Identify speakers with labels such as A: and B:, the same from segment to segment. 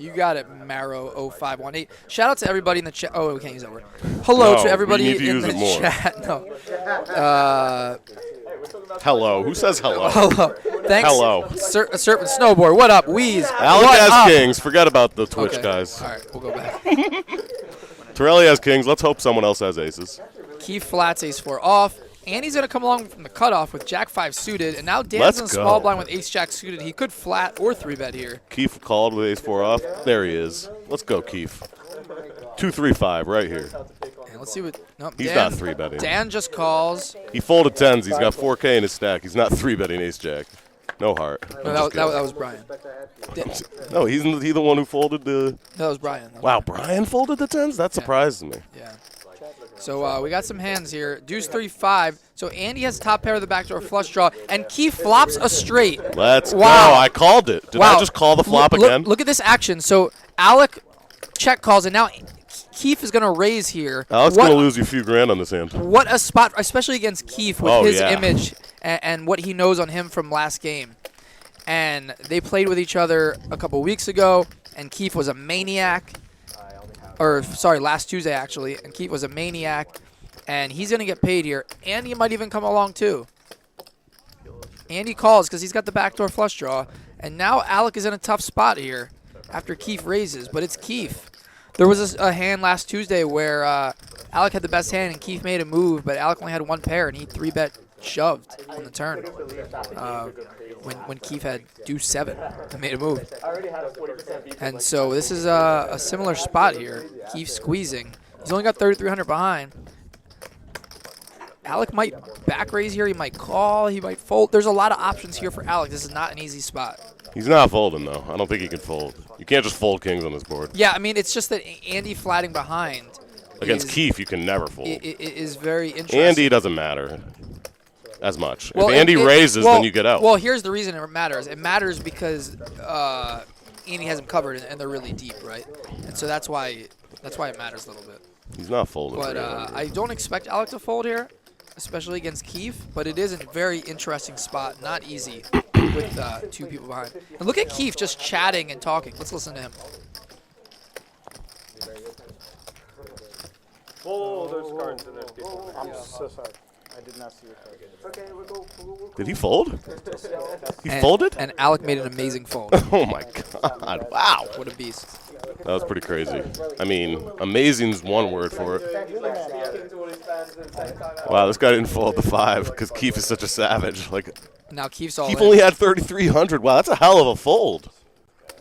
A: You got it, Marrow0518. Shout out to everybody in the chat. Oh, we can't use that word. Hello to everybody in the chat. No.
B: Hello. Who says hello?
A: Hello. Thanks.
B: Hello.
A: Serpent Snowboard. What up, Wheeze?
B: Alec has kings. Forget about the Twitch guys.
A: All right, we'll go back.
B: Torelli has kings. Let's hope someone else has aces.
A: Keith flats ace-4 off. And he's going to come along from the cutoff with Jack-5 suited. And now Dan's in small blind with ace-Jack suited. He could flat or 3-bet here.
B: Keith called with ace-4 off. There he is. Let's go, Keith. 2-3-5 right here.
A: And let's see what. Nope,
B: He's not 3-betting.
A: Dan just calls.
B: He folded 10s. He's got 4K in his stack. He's not 3-betting ace-Jack. No heart.
A: No, that was Brian.
B: No, he's the one who folded the.
A: That was Brian.
B: Wow, Brian folded the 10s? That surprises me.
A: Yeah. So we got some hands here. Deuce 3-5. So Andy has top pair of the backdoor flush draw, and Keith flops a straight.
B: Let's go. I called it. Did I just call the flop again?
A: Look at this action. So Alec check calls, and now Keith is going to raise here.
B: Alec's going to lose you a few grand on this hand.
A: What a spot, especially against Keith with his image and what he knows on him from last game. And they played with each other a couple weeks ago, and Keith was a maniac. Or, sorry, last Tuesday, actually. And Keith was a maniac. And he's going to get paid here. Andy might even come along, too. Andy calls because he's got the backdoor flush draw. And now Alec is in a tough spot here after Keith raises. But it's Keith. There was a hand last Tuesday where Alec had the best hand and Keith made a move. But Alec only had one pair, and he 3-bet shoved on the turn when Keith had deuce 7 and made a move. And so this is a similar spot here. Keith squeezing. He's only got 3,300 behind. Alec might back raise here. He might call. He might fold. There's a lot of options here for Alec. This is not an easy spot.
B: He's not folding, though. I don't think he can fold. You can't just fold kings on this board.
A: Yeah, I mean, it's just that Andy flatting behind.
B: Against Keith, you can never fold.
A: It is very interesting.
B: Andy doesn't matter as much. Well, if Andy raises, then you get out.
A: Well, here's the reason it matters. It matters because Andy has him covered, and they're really deep, right? And so that's why it matters a little bit.
B: He's not folding.
A: But I don't expect Alec to fold here, especially against Keith. But it is a very interesting spot, not easy with 2 people behind. And look at Keith just chatting and talking. Let's listen to him.
C: Oh, there's cards in there. I'm so sorry. I did not see your card. Okay, we'll go.
B: Did he fold? He folded?
A: And Alec made an amazing fold.
B: Oh, my God. Wow.
A: What a beast.
B: That was pretty crazy. I mean, amazing is one word for it. Wow, this guy didn't fold the 5 because Keith is such a savage. Like,
A: now Keith's all
B: Keith
A: in.
B: only had 3,300. Wow, that's a hell of a fold.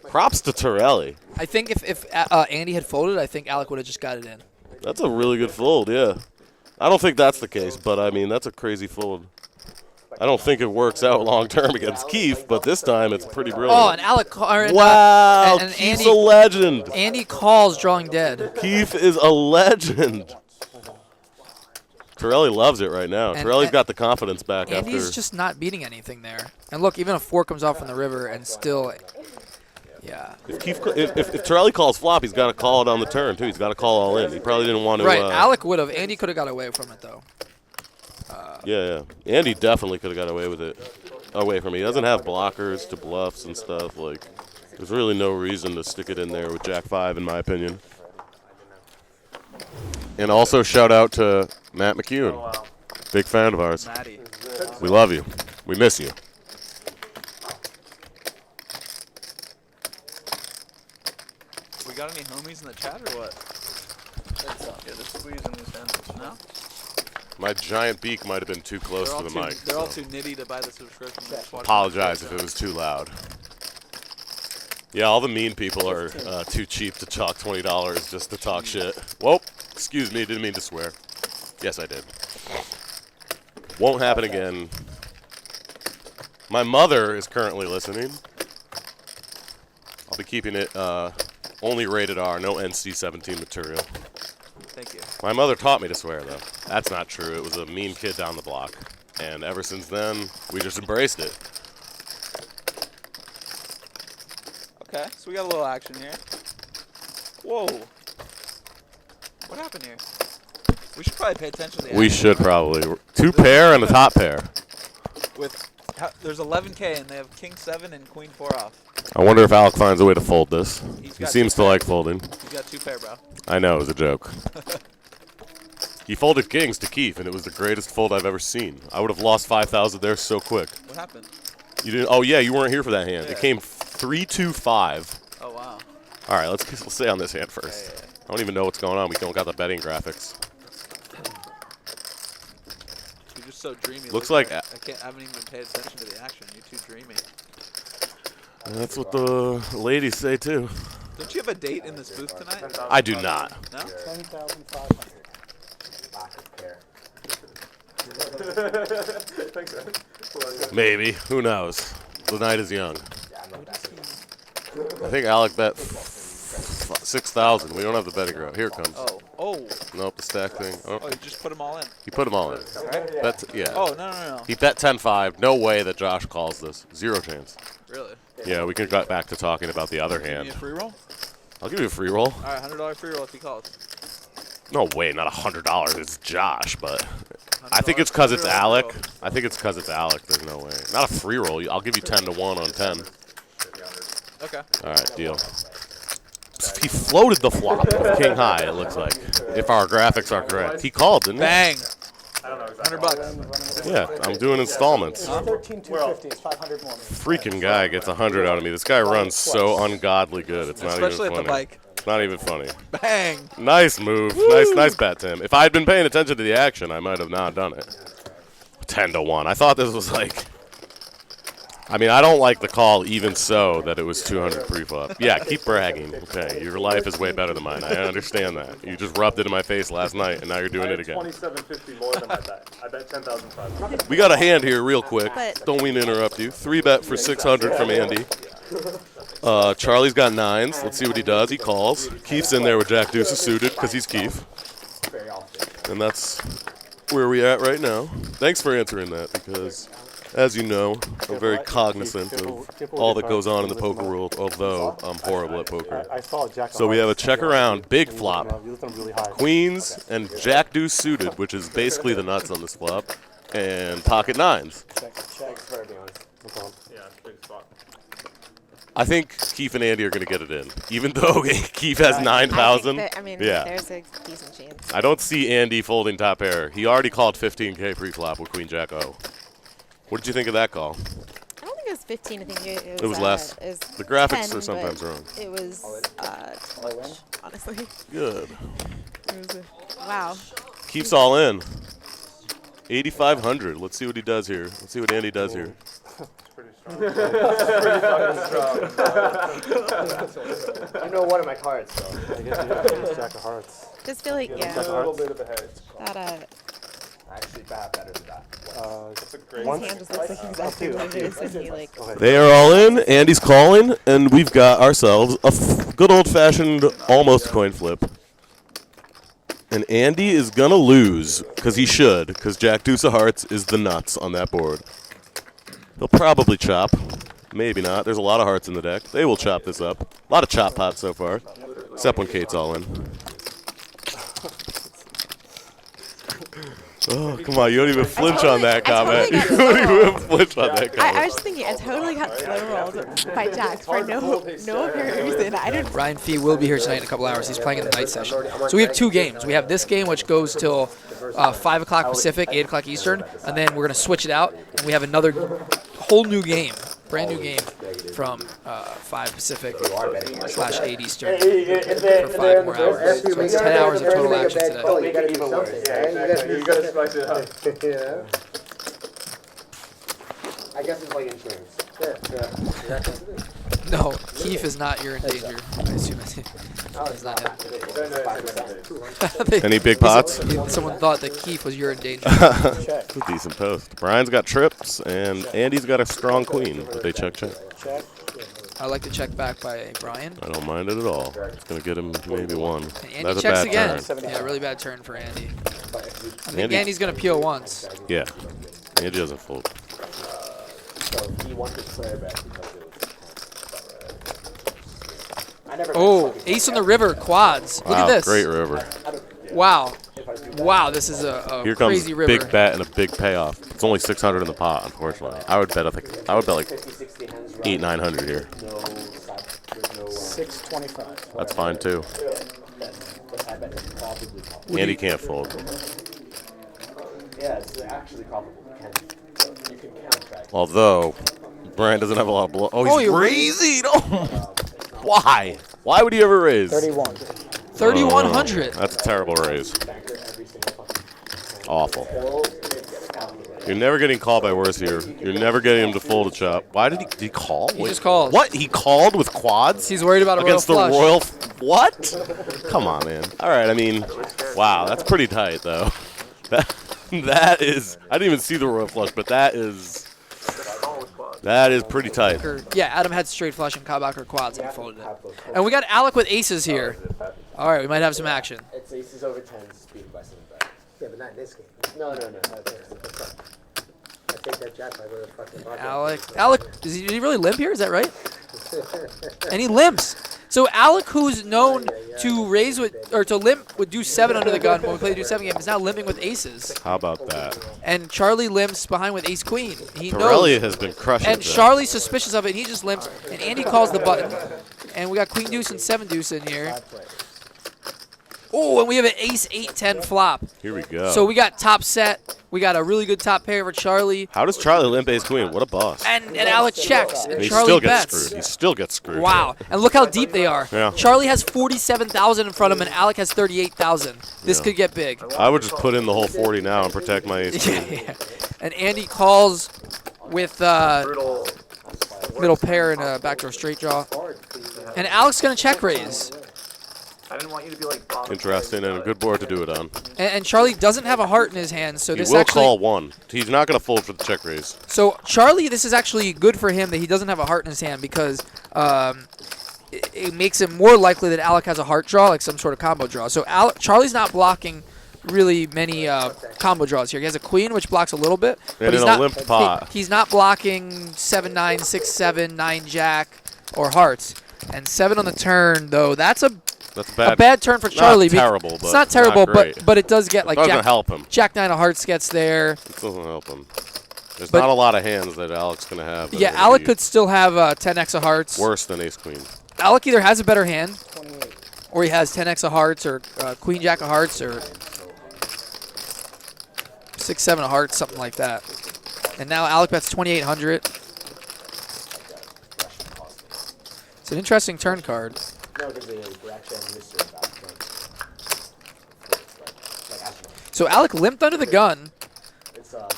B: Props to Torelli.
A: I think if Andy had folded, I think Alec would have just got it in.
B: That's a really good fold, yeah. I don't think that's the case, but, I mean, that's a crazy fold. I don't think it works out long-term against Keith, but this time it's pretty brilliant.
A: Oh, and Alec.
B: Wow, and Keith's
A: Andy,
B: a legend.
A: Andy calls drawing dead.
B: Keith is a legend. Torelli loves it right now. Torelli's got the confidence back after.
A: Andy's just not beating anything there. And look, even a 4 comes off from the river and still, yeah.
B: If Torelli calls flop, he's got to call it on the turn, too. He's got to call all in. He probably didn't want to.
A: Right, Alec would have. Andy could have got away from it, though.
B: Yeah. Andy definitely could have got away with it. Away from it. He doesn't have blockers to bluffs and stuff. Like, there's really no reason to stick it in there with Jack 5, in my opinion. And also shout out to Matt McEwen. Big fan of ours.
D: Matty.
B: We love you. We miss you.
D: We got any homies in the chat or what? Yeah, they're squeezing these hands. No?
B: My giant beak might have been too close to the mic.
D: They're all too nitty to buy the subscription.
B: Apologize if it was too loud. Yeah, all the mean people are too cheap to talk $20 just to talk shit. Whoa, excuse me, didn't mean to swear. Yes, I did. Won't happen again. My mother is currently listening. I'll be keeping it only rated R, no NC-17 material.
D: Thank you.
B: My mother taught me to swear, though. That's not true. It was a mean kid down the block. And ever since then, we just embraced it.
D: Okay, so we got a little action here. Whoa. What happened here? We should probably pay attention to the
B: We should probably. 2 pair and a top pair.
D: There's 11K and they have King 7 and Queen 4 off.
B: I wonder if Alec finds a way to fold this. He
D: got
B: seems to like folding.
D: He's got 2 pair, bro.
B: I know, it was a joke. He folded kings to Keith, and it was the greatest fold I've ever seen. I would have lost 5,000 there so quick.
D: What happened?
B: You didn't? Oh, yeah, you weren't here for that hand. Yeah. It came 3-2-5.
D: Oh, wow.
B: All right, let's stay on this hand first.
D: Yeah.
B: I don't even know what's going on. We don't got the betting graphics.
D: You're just so dreamy.
B: Looks like
D: I haven't even paid attention to the action. You're too dreamy.
B: That's what the ladies say, too.
D: Don't you have a date in this booth tonight?
B: I do not.
D: No?
C: 10,500.
B: Maybe. Who knows? The night is young. I think Alec bet 6,000. We don't have the betting graph. Here it comes.
D: Oh.
B: Nope, the stack thing.
D: Oh, you just put them all in.
B: He put them all in.
D: Right?
B: Yeah.
D: Oh, no.
B: He bet 10-5. No way that Josh calls this. 0 chance.
D: Really?
B: Yeah, we can get back to talking about the other hand.
D: Give me a free roll?
B: I'll give you a free roll.
D: All right, $100 free roll if he calls.
B: No way, not $100. It's Josh, but I think it's because it's Alec. I think it's because it's Alec. There's no way. Not a free roll. I'll give you 10-1 on 10.
D: Okay.
B: All right, deal. He floated the flop with king high, it looks like, if our graphics are correct. He called, didn't he?
D: Bang. $100.
B: Yeah, I'm doing installments.
C: 13,250. It's 500 more.
B: Freaking guy gets 100 out of me. This guy runs so ungodly good. It's not
D: Especially
B: even
D: at the
B: funny.
D: bike.
B: It's not even funny.
D: Bang.
B: Nice move. Nice bet, Tim. If I had been paying attention to the action, I might have not done it. 10-1. I thought this was like. I mean, I don't like the call even so that it was 200 pre-flop. Yeah, keep bragging. Okay, your life is way better than mine. I understand that. You just rubbed it in my face last night, and now you're doing it again.
C: 2750 more than I bet. I bet 10,500.
B: We got a hand here real quick. Don't mean to interrupt you. 3-bet for 600 from Andy. Charlie's got 9s. Let's see what he does. He calls. Keith's in there with Jack Deuce suited because he's Keith. And that's where we're at right now. Thanks for answering that because, as you know, I'm very cognizant of all that goes on in the poker world, although I'm horrible at poker. So we have a check around, big flop, queens and Jack Deuce suited, which is basically the nuts on this flop, and pocket 9s. I think Keith and Andy are going to get it in, even though Keith has 9,000. Yeah.
E: There's a decent chance.
B: I don't see Andy folding top pair. He already called 15K pre-flop with Queen Jack O. What did you think of that call?
E: I don't think it was 15. I think
B: it was less. The graphics
E: 10,
B: are sometimes wrong.
E: It was too much, honestly.
B: Good.
E: Wow.
B: Keith's all in. 8,500. Let's see what he does here. Let's see what Andy does here.
F: You know one of my cards, so.
C: I guess you have Jack of Hearts.
E: Just feel like, yeah.
C: A little bit of a head.
E: That,
F: Actually, better than that.
C: That's a great
E: his hand just looks like exactly what it is, and he like.
B: They are all in. Andy's calling, and we've got ourselves a good old-fashioned almost coin flip. And Andy is going to lose, because he should, because Jack Deuce of Hearts is the nuts on that board. He'll probably chop. Maybe not. There's a lot of hearts in the deck. They will chop this up. A lot of chop pots so far, except when Kate's all in. Oh, come on. You don't even flinch on that comment. You don't even flinch on that comment.
E: I was just thinking, I totally got slow rolled by Jack for no apparent reason. I didn't.
A: Ryan Fee will be here tonight in a couple hours. He's playing in the night session. So we have 2 games. We have this game, which goes till 5 o'clock Pacific, 8 o'clock Eastern, and then we're going to switch it out, and we have another whole new game, brand new game from 5 Pacific / 8 Eastern for 5 more hours. So it's 10 hours of total action today.
F: You gotta do something. You gotta spice it up. Yeah. I guess it's like insurance. Yeah.
A: No, Keith is not you're in danger. I assume it's not him.
B: Any big pots?
A: Someone thought that Keith was you're in danger.
B: It's a decent post. Brian's got trips, and Andy's got a strong queen, but they check.
A: I like to check back by Brian.
B: I don't mind it at all. It's going to get him maybe 1.
A: And Andy
B: That's a
A: checks
B: bad
A: again.
B: turn.
A: Yeah, really bad turn for Andy. I think Andy's going to peel once.
B: Yeah. Andy doesn't fold.
F: So he wanted player back because it was.
A: Oh, ace on the river, quads. Look at this.
B: Great river.
A: Wow. Wow, this is a
B: Here comes
A: crazy river.
B: big bet and a big payoff. It's only 600 in the pot, unfortunately. I would bet like 800-900 here.
C: 625.
B: That's fine too. Andy can't fold.
F: Yeah, it's actually probable. You can count track.
B: Although, Brian doesn't have a lot of blow. Oh, he's
A: you're
B: raising. Oh. Why? Why would he ever raise?
C: 31.
A: 3,100.
B: That's a terrible raise. Awful. You're never getting called by worse here. You're never getting him to fold a chop. Why did he call?
A: He just calls.
B: What? He called with quads?
A: He's worried about a
B: against the
A: royal flush.
B: royal. What? Come on, man. All right. I mean, wow. That's pretty tight, though. That is. I didn't even see the royal flush, but that is pretty tight.
A: Yeah, Adam had straight flush and Kabacher quads and he folded it. And we got Alec with aces here. All right, we might have some action.
F: It's aces over 10s, speed by 7 back. Yeah, but not in this game. No. I take that jack by the fucking
A: Alec, did he really limp here? Is that right? And he limps. So Alec, who's known to raise with or to limp with deuce 7 under the gun when we play the deuce 7 game, is now limping with aces.
B: How about that?
A: And Charlie limps behind with ace queen. He
B: Torelli
A: knows.
B: has been crushing.
A: And Charlie's suspicious of it, and he just limps. And Andy calls the button. And we got queen deuce and 7 deuce in here. Oh, and we have an ace 8-10 flop.
B: Here we go.
A: So we got top set. We got a really good top pair for Charlie.
B: How does Charlie limp ace queen? What a boss.
A: And Alec checks, and
B: he
A: Charlie
B: still gets
A: bets.
B: screwed. He still gets screwed.
A: Wow. And look how deep they are.
B: Yeah.
A: Charlie has 47,000 in front of him, and Alec has 38,000. This could get big.
B: I would just put in the whole 40 now and protect my ace queen.
A: Yeah. And Andy calls with middle pair and a backdoor straight draw. And Alec's going to check raise.
G: I didn't want you to be like Bob.
B: Interesting and a good board to do it on.
A: And Charlie doesn't have a heart in his hand, so
B: He
A: this
B: will
A: actually
B: call 1. He's not going to fold for the check raise.
A: So Charlie, this is actually good for him that he doesn't have a heart in his hand because it makes it more likely that Alec has a heart draw, like some sort of combo draw. So Charlie's not blocking really many combo draws here. He has a queen, which blocks a little bit, but he's
B: in a limp pot.
A: He's not blocking 7-9, 6-7, 9-jack, or hearts. And 7 on the turn, though, that's a bad turn for Charlie.
B: Not terrible, but
A: it's not terrible,
B: not great.
A: but it does get like
B: doesn't help him.
A: Jack 9 of hearts gets there.
B: It doesn't help him. There's not a lot of hands that Alec's going to have.
A: Yeah, Alec could still have 10x of hearts.
B: Worse than ace queen.
A: Alec either has a better hand, or he has 10x of hearts, or queen jack of hearts, or 6-7 of hearts, something like that. And now Alec bets 2,800. It's an interesting turn card. So Alec limped under the gun,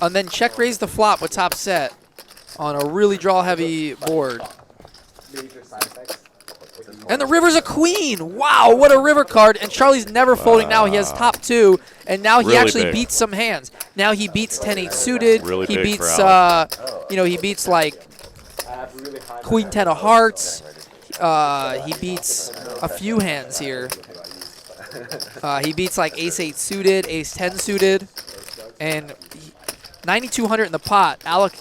A: and then check raised the flop with top set on a really draw-heavy board. And the river's a queen. Wow, what a river card. And Charlie's never folding now. He has top 2, and now he
B: Really
A: actually
B: big.
A: beats some hands. Now he beats 10-8 suited.
B: Really
A: he
B: big
A: beats,
B: for
A: he beats like queen 10 of hearts. He beats a few hands here. He beats like ace 8 suited, ace 10 suited, and 9,200 in the pot. Alec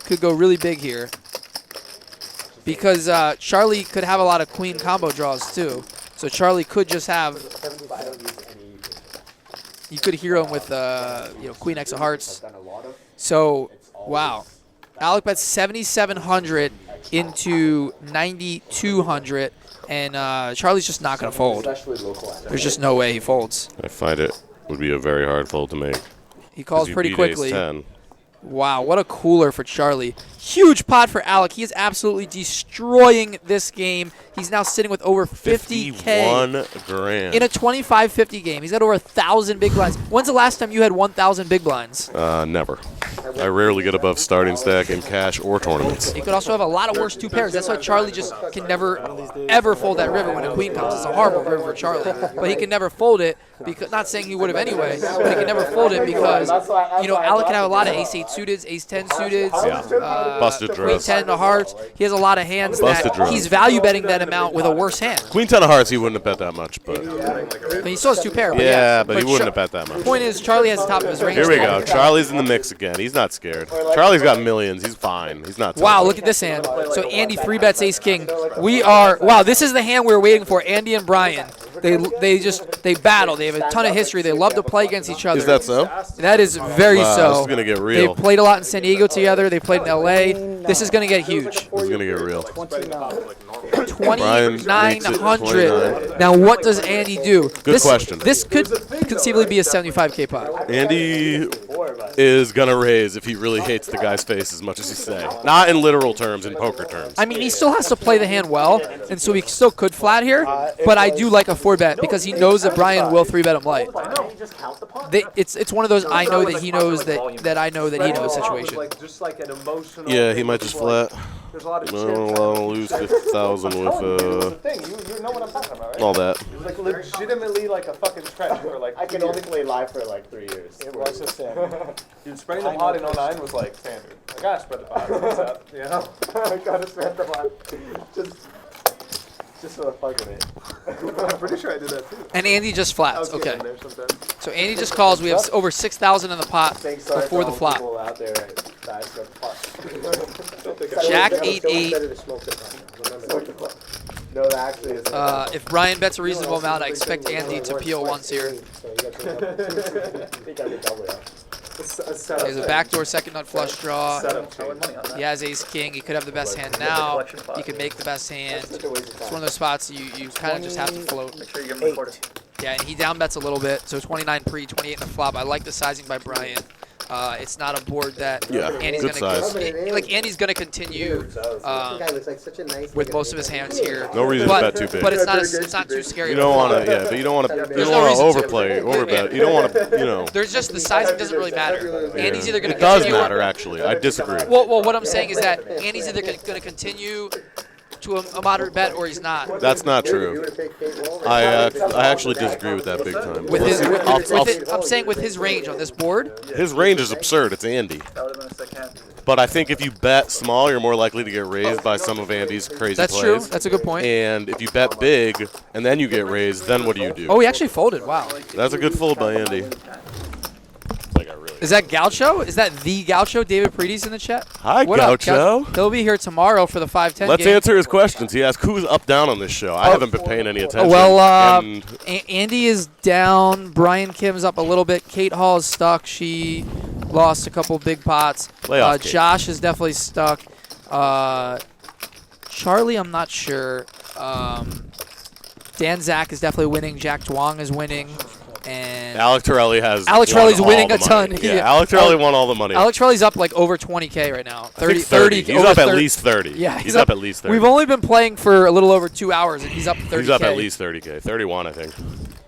A: could go really big here because Charlie could have a lot of queen combo draws too. So Charlie could just have, you could hero him with queen X of hearts. So wow, Alec bets 7,700 into 9,200. And Charlie's just not going to fold. There's just no way he folds.
B: I find it would be a very hard fold to make.
A: He calls pretty quickly.
B: Ace 10.
A: Wow, what a cooler for Charlie. Huge pot for Alec. He is absolutely destroying this game. He's now sitting with over 50K.
B: 51 grand.
A: In a 25-50 game. He's got over 1,000 big blinds. When's the last time you had 1,000 big blinds?
B: Never. I rarely get above starting stack in cash or tournaments.
A: He could also have a lot of worse 2 pairs. That's why Charlie just can never, ever fold that river when a queen comes. It's a horrible river for Charlie. But he can never fold it, because not saying he would have anyway, but he can never fold it because, Alec can have a lot of ace 8 suiteds, ace 10 suiteds,
B: Busted
A: queen
B: draws.
A: 10 of hearts. He has a lot of hands
B: Busted
A: that
B: draws.
A: he's value betting that amount with a worse hand.
B: Queen 10 of hearts, he wouldn't have bet that much, but
A: I mean, he still has 2 pairs.
B: yeah, but he wouldn't have bet that much.
A: The point is, Charlie has the top of his range.
B: Here we go. Charlie's in the mix again. He's not scared. Charlie's got millions. He's fine. He's not.
A: Wow, look at this hand. So Andy 3-bets ace king. Wow, this is the hand we were waiting for. Andy and Brian. They battle. They have a ton of history. They love to play against each other.
B: Is that so?
A: That is very
B: Wow,
A: so.
B: this is gonna get real.
A: They played a lot in San Diego together. They played in LA. This is gonna get huge.
B: This is gonna get real.
A: 2,900. Now, what does Andy do?
B: Good question.
A: This could conceivably be a 75K pot.
B: Andy is going to raise if he really hates the guy's face as much as he say. Not in literal terms, in poker terms.
A: I mean, he still has to play the hand well, and so he still could flat here, but I do like a 4-bet because he knows that Brian will 3-bet him light. It's one of those I know that he knows that I know that he knows situation.
B: Yeah, he might just flat.
C: There's a lot of
B: I'll lose 50,000 with
C: you know what I'm talking about, right?
B: all that.
C: It was like legitimately like a fucking trend for like
F: I can only play live for like 3 years.
C: It was just standard. Dude, spreading the pot in 09 was like standard. I gotta spread the pot. What's up? You know? I gotta spread the pot. Just for the fuck of it. I'm pretty sure I did that too.
A: And Andy just flats. Okay.
C: There sometimes.
A: So Andy just calls. We have over 6,000 in the pot before the flop.
F: Out there, guys,
A: Jack 8-8.
F: No, that actually is.
A: If Brian bets a reasonable amount, I expect Andy to peel once here. There's a backdoor second nut flush draw. He has ace-king. He could have the best hand now. He could make the best hand. It's one of those spots you kind of just have to float. Yeah, and he down bets a little bit. So 29 pre, 28 in the flop. I like the sizing by Brian. It's not a board that Andy's Andy's gonna continue with most of his hands here.
B: No reason to bet too big.
A: But it's not too scary.
B: You don't want to, but you don't want to overbet. You don't want to,
A: There's just the sizing doesn't really matter.
B: Yeah.
A: Andy's either gonna
B: it does
A: continue.
B: matter actually. I disagree.
A: Well, what I'm saying is that Andy's either gonna continue to a moderate bet or he's not.
B: That's not true. I actually disagree with that big time.
A: I'm saying with his range on this board.
B: His range is absurd. It's Andy. But I think if you bet small, you're more likely to get raised by some of Andy's crazy
A: That's
B: plays.
A: true. That's a good point.
B: And if you bet big and then you get raised, then what do?
A: Oh, he actually folded. Wow.
B: That's a good fold by Andy.
A: Is that Gaucho? Is that the Gaucho? David Preedy's in the chat.
B: Hi,
A: what
B: Gaucho.
A: Up, He'll be here tomorrow for the 5-10
B: Let's
A: game.
B: answer his questions. He asked who's up down on this show. I haven't been paying any attention.
A: Well, Andy is down. Brian Kim's up a little bit. Kate Hall is stuck. She lost a couple big pots. Josh is definitely stuck. Charlie, I'm not sure. Dan Zach is definitely winning. Jack Duong is winning. And
B: Alec Torelli
A: Torelli's winning a ton.
B: Yeah, Alec Torelli won all the money.
A: Alec Torelli's up like over 20K right now. 30.
B: He's up at least 30.
A: Yeah,
B: he's up at least 30.
A: We've only been playing for a little over 2 hours, and he's up 30K.
B: He's up at least 30K. 31, I think.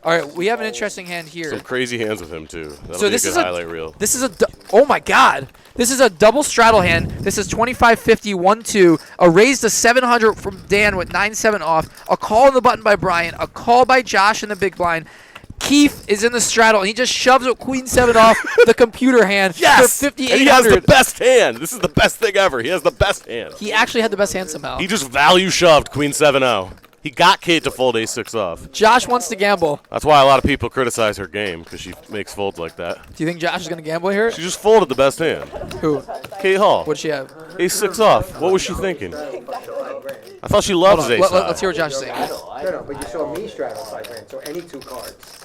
A: All right, we have an interesting hand here.
B: Some crazy hands with him too. That'll
A: so
B: be
A: this
B: a good highlight reel.
A: This is oh my God! This is a double straddle hand. This is 25-50, 1-2. A raise to 700 from Dan with 9-7 off. A call on the button by Brian. A call by Josh in the big blind. Keith is in the straddle, and he just shoves a queen 7 off the computer hand for 5,800.
B: And he has the best hand. This is the best thing ever. He has the best hand.
A: He actually had the best hand somehow.
B: He just value shoved queen 7-0. He got Kate to fold ace-6 off.
A: Josh wants to gamble.
B: That's why a lot of people criticize her game, because she makes folds like that.
A: Do you think Josh is going to gamble here?
B: She just folded the best hand.
A: Who?
B: Kate Hall.
A: What'd she have?
B: Ace-6 off. What was she thinking? I thought she loves ace-high.
A: Let's hear what Josh is saying.
H: No, but you saw me straddle 5 grand, so any 2 cards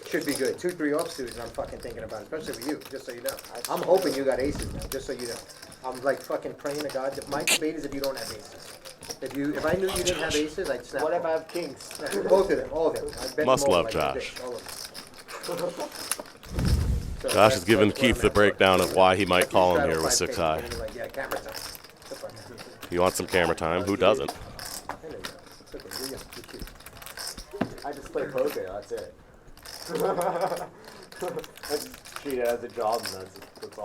H: should be good. 2-3 offsuits, I'm fucking thinking about, especially with you, just so you know. I'm hoping you got aces now, just so you know. I'm like fucking praying to God. My debate is if you don't have aces. If I knew you didn't have aces, I'd snap.
F: What if I have kings?
H: Both of them, all of them. I bet
B: Must
H: them all
B: love
H: like
B: Josh.
H: all of them.
B: Josh is giving Keith the breakdown of why he might call him here with 6 high.
H: Yeah, camera time.
B: You want some camera time? Who doesn't?
F: I just play poker, that's it. I just treat it as a job, and that's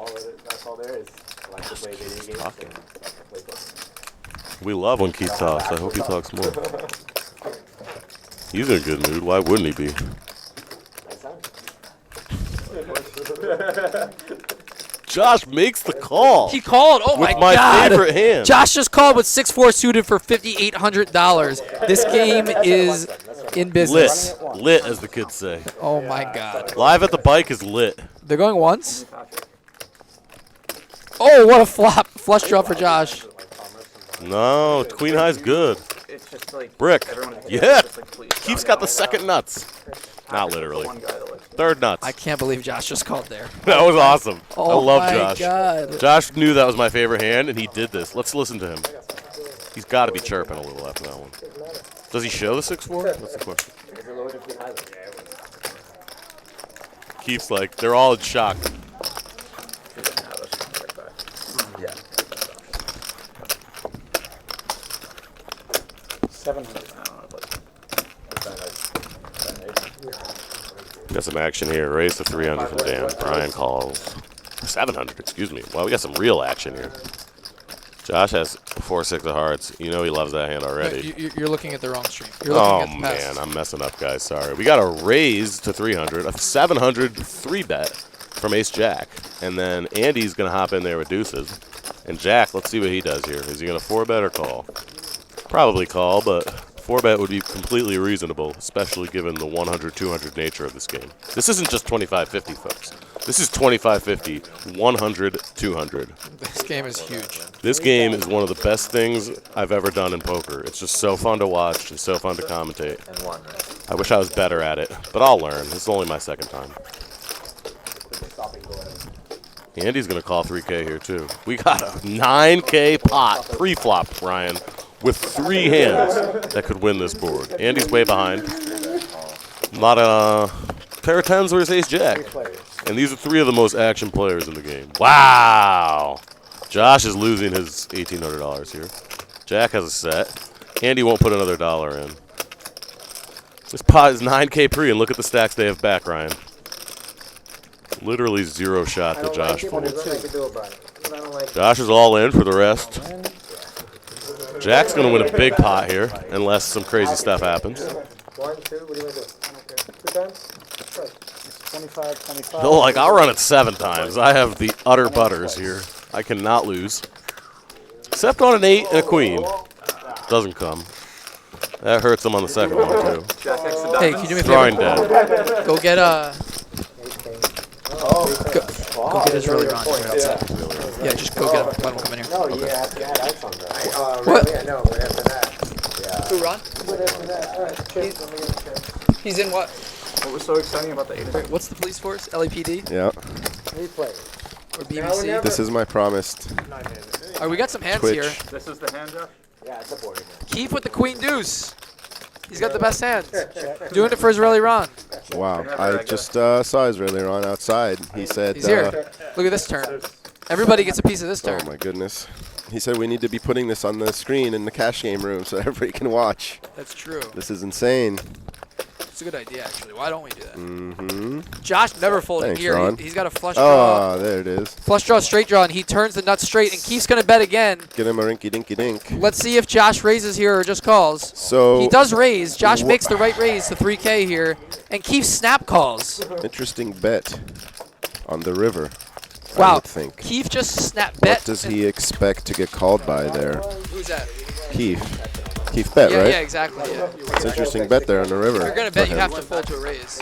F: all there is. I like to play video games.
B: Talking.
F: I like to play poker.
B: We love when Keith talks. I hope he talks more. He's in a good mood. Why wouldn't he be? Josh makes the call.
A: He called. Oh
B: with
A: my God!
B: Favorite hand.
A: Josh just called with 6-4 suited for $5,800. This game is in business.
B: Lit, as the kids say.
A: Oh my God!
B: Live at the bike is lit.
A: They're going once. Oh, what a flop! Flush draw for Josh.
B: No, queen high's good.
G: It's just like
B: Brick. Yeah. Keith's got the
G: Keith's
B: second nuts. Not literally. Third nuts.
A: I can't believe Josh just called there.
B: That was awesome.
A: Oh
B: I love
A: my
B: Josh.
A: God.
B: Josh knew that was my favorite hand, and he did this. Let's listen to him. He's got to be chirping a little after that one. Does he show the 6-4? That's the question. Keith's like, they're all in shock.
C: Yeah.
G: 700.
B: Got some action here. Raise to 300 from Dan. Brian calls. 700, excuse me. Well, we got some real action here. Josh has 4-6 of hearts. You know he loves that hand already.
A: You're looking at the wrong stream. You're looking at the past.
B: Man, I'm messing up, guys. Sorry. We got a raise to 300. A 700 3-bet from Ace-Jack. And then Andy's going to hop in there with deuces. And Jack, let's see what he does here. Is he going to 4-bet or call? Probably call, but 4-bet would be completely reasonable, especially given the 100-200 nature of this game. This isn't just 25-50, folks. This is 25-50, 100-200.
A: This game is huge.
B: This game is one of the best things I've ever done in poker. It's just so fun to watch and so fun to commentate. I wish I was better at it, but I'll learn. This is only my second time. Andy's going to call 3K here, too. We got a 9K pot pre-flop, Ryan, with 3 hands that could win this board. Andy's way behind. Not a pair of 10s versus Ace-Jack. And these are 3 of the most action players in the game. Wow. Josh is losing his $1,800 here. Jack has a set. Andy won't put another dollar in. This pot is 9K pre, and look at the stacks they have back, Ryan. Literally 0 shot to Josh folds. Josh is all in for the rest. Jack's going to win a big pot here, unless some crazy stuff happens.
H: 1, 2, what do you want to do? 2 times?
G: 25, 25.
B: No, like, I'll run it 7 times. I have the utter butters here. I cannot lose. Except on an 8 and a queen. Doesn't come. That hurts him on the second one, too.
A: Hey, can you do me a
B: Drawing
A: favor?
B: dead.
A: Go get go get his really wrong. Yeah, just go get him. Let him come in here.
F: No, you had X on that.
A: What?
H: Yeah, no, but after that.
A: Who, Ron?
H: But after that, all right, cheers. Let me get a check.
A: He's in what?
G: What was so exciting about the 8?
A: What's the police force? LAPD
I: Yeah.
H: Replay.
A: or BBC?
I: This is my promised
A: All right, we got some hands
I: Twitch.
A: here.
G: This is the hand, Jeff?
F: Yeah, it's a board.
A: Keith with the queen deuce. He's got the best hands. Doing it for Israeli Ron.
I: Wow. I just saw Israeli on outside. He said,
A: He's here. Look at this turn. Everybody gets a piece of this turn.
I: oh my goodness. He said we need to be putting this on the screen in the cash game room so everybody can watch.
A: That's true.
I: This is insane.
A: It's a good idea, actually. Why don't we do that?
I: Mm-hmm.
A: Josh never folded
I: Thanks,
A: here.
I: Ron.
A: He's got a flush draw.
I: Oh, there it is.
A: Flush draw, straight draw, and he turns the nuts straight, and Keith's going to bet again.
I: Get him a rinky-dinky-dink.
A: Let's see if Josh raises here or just calls.
I: So
A: He does raise. Josh makes the right raise to 3K here, and Keith snap calls.
I: interesting bet on the river. I
A: Wow.
I: would think.
A: Keith just snap bet.
I: What does he expect to get called by there?
A: Who's that?
I: Keith. Keith bet,
A: Yeah,
I: right?
A: yeah, exactly. Yeah.
I: It's an interesting bet there on the river.
A: If you're going to
I: for
A: bet, you
I: him.
A: have to fold to a raise.